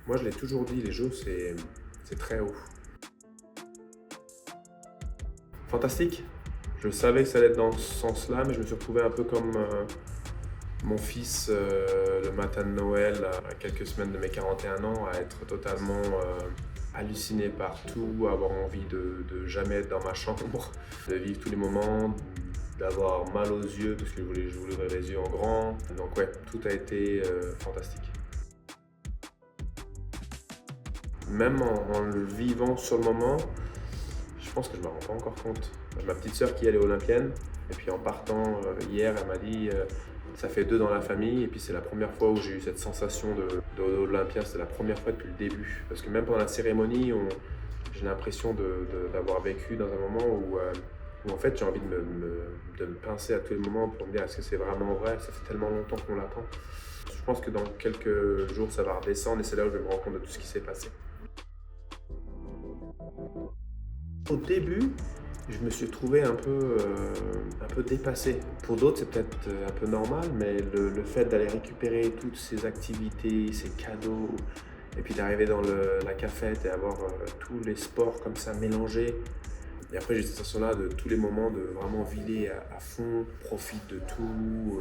Moi, je l'ai toujours dit, les Jeux, c'est très haut. Fantastique. Je savais que ça allait être dans ce sens-là, mais je me suis retrouvé un peu comme mon fils le matin de Noël, à quelques semaines de mes 41 ans, à être totalement halluciné par tout, avoir envie de jamais être dans ma chambre, de vivre tous les moments, d'avoir mal aux yeux parce que je voulais ouvrir les yeux en grand. Donc ouais, tout a été fantastique. Même en le vivant sur le moment, je pense que je ne me rends pas encore compte. J'ai ma petite sœur qui elle est olympienne, et puis en partant hier, elle m'a dit ça fait deux dans la famille, et puis c'est la première fois où j'ai eu cette sensation d'Olympien, c'est la première fois depuis le début. Parce que même pendant la cérémonie, j'ai l'impression d'avoir vécu dans un moment où en fait j'ai envie de me pincer à tous les moments pour me dire est-ce que c'est vraiment vrai, ça fait tellement longtemps qu'on l'attend. Je pense que dans quelques jours ça va redescendre et c'est là où je vais me rendre compte de tout ce qui s'est passé. Au début, je me suis trouvé un peu dépassé. Pour d'autres, c'est peut-être un peu normal, mais le fait d'aller récupérer toutes ces activités, ces cadeaux, et puis d'arriver dans la cafette et avoir tous les sports comme ça mélangés. Et après, j'ai cette sensation-là de tous les moments de vraiment vider à fond, profite de tout.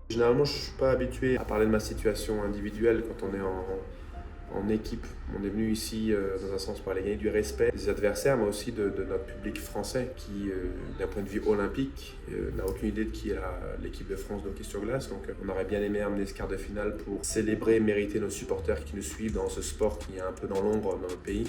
Généralement, je ne suis pas habitué à parler de ma situation individuelle quand on est en équipe. On est venu ici, dans un sens, pour aller gagner du respect des adversaires, mais aussi de notre public français qui, d'un point de vue olympique, n'a aucune idée de qui est l'équipe de France de hockey sur glace. Donc, on aurait bien aimé amener ce quart de finale pour célébrer, mériter nos supporters qui nous suivent dans ce sport qui est un peu dans l'ombre dans notre pays.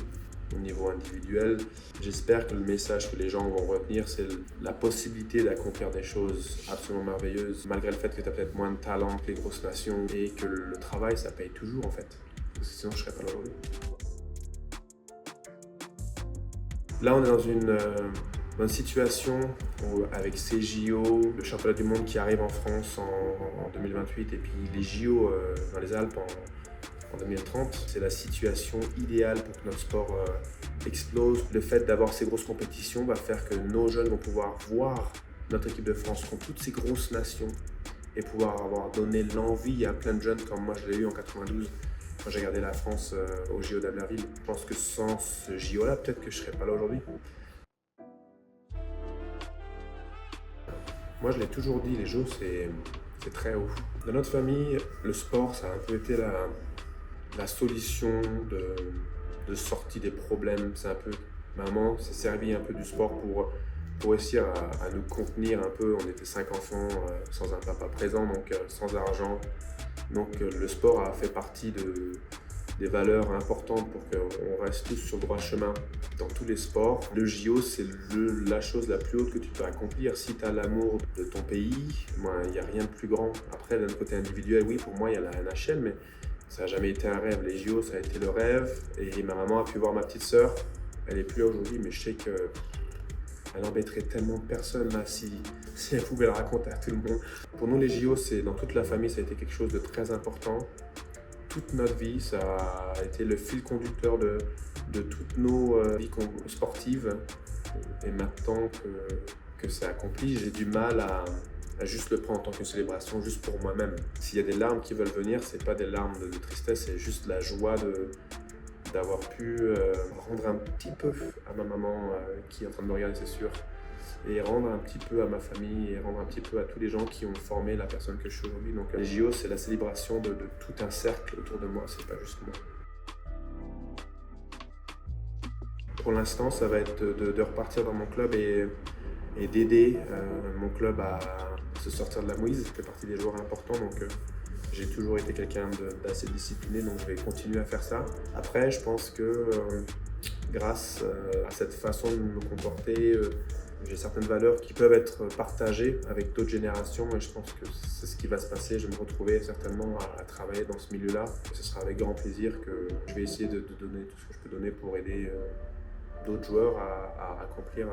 Au niveau individuel, j'espère que le message que les gens vont retenir, c'est la possibilité d'accomplir des choses absolument merveilleuses, malgré le fait que tu as peut-être moins de talent que les grosses nations et que le travail, ça paye toujours en fait. Parce que sinon, je serais pas là aujourd'hui. Là, on est dans une situation où, avec ces JO, le championnat du monde qui arrive en France en 2028 et puis les JO dans les Alpes en 2030, c'est la situation idéale pour que notre sport explose. Le fait d'avoir ces grosses compétitions va faire que nos jeunes vont pouvoir voir notre équipe de France contre toutes ces grosses nations et pouvoir avoir donné l'envie à plein de jeunes comme moi je l'ai eu en 92 quand j'ai gardé la France au JO d'Albertville. Je pense que sans ce JO-là, peut-être que je ne serais pas là aujourd'hui. Moi, je l'ai toujours dit, les Jeux, c'est très haut. Dans notre famille, le sport, ça a un peu été la solution de sortie des problèmes. C'est un peu, maman s'est servi un peu du sport pour réussir à nous contenir un peu. On était 5 enfants sans un papa présent, donc sans argent. Donc le sport a fait partie des valeurs importantes pour qu'on reste tous sur le droit chemin dans tous les sports. Le JO, c'est la chose la plus haute que tu peux accomplir. Si tu as l'amour de ton pays, il n'y a rien de plus grand. Après, d'un côté individuel, oui, pour moi, il y a la NHL, mais ça n'a jamais été un rêve. Les JO, ça a été le rêve. Et ma maman a pu voir ma petite sœur. Elle n'est plus là aujourd'hui, mais je sais qu'elle embêterait tellement de personnes là si elle pouvait le raconter à tout le monde. Pour nous, les JO, dans toute la famille, ça a été quelque chose de très important. Toute notre vie, ça a été le fil conducteur de toutes nos vies sportives. Et maintenant que c'est accompli, j'ai du mal à juste le prendre en tant qu'une célébration, juste pour moi-même. S'il y a des larmes qui veulent venir, c'est pas des larmes de tristesse, c'est juste la joie d'avoir pu rendre un petit peu à ma maman qui est en train de me regarder, c'est sûr, et rendre un petit peu à ma famille et rendre un petit peu à tous les gens qui ont formé la personne que je suis aujourd'hui. Donc les JO, c'est la célébration de tout un cercle autour de moi, c'est pas juste moi. Pour l'instant, ça va être de repartir dans mon club et d'aider mon club à se sortir de la mouise. Je fais partie des joueurs importants, donc j'ai toujours été quelqu'un d'assez discipliné, donc je vais continuer à faire ça. Après, je pense que grâce à cette façon de me comporter, j'ai certaines valeurs qui peuvent être partagées avec d'autres générations et je pense que c'est ce qui va se passer. Je vais me retrouver certainement à travailler dans ce milieu-là. Et ce sera avec grand plaisir que je vais essayer de donner tout ce que je peux donner pour aider d'autres joueurs à accomplir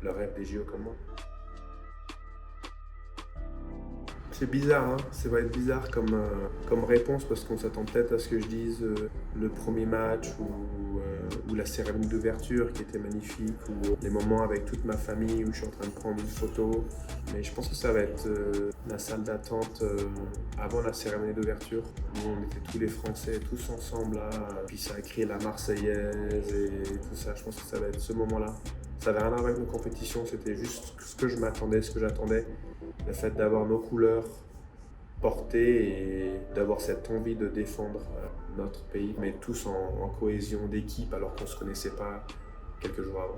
leur rêve des JO comme moi. C'est bizarre, hein, ça va être bizarre comme réponse parce qu'on s'attend peut-être à ce que je dise le premier match ou ou la cérémonie d'ouverture qui était magnifique, ou les moments avec toute ma famille où je suis en train de prendre une photo. Mais je pense que ça va être la salle d'attente avant la cérémonie d'ouverture, où on était tous les Français tous ensemble là, puis ça a crié la Marseillaise et tout ça. Je pense que ça va être ce moment-là. Ça n'avait rien à voir avec nos compétitions, c'était juste ce que je m'attendais, ce que j'attendais. Le fait d'avoir nos couleurs portées et d'avoir cette envie de défendre notre pays, mais tous en cohésion d'équipe alors qu'on ne se connaissait pas quelques jours avant.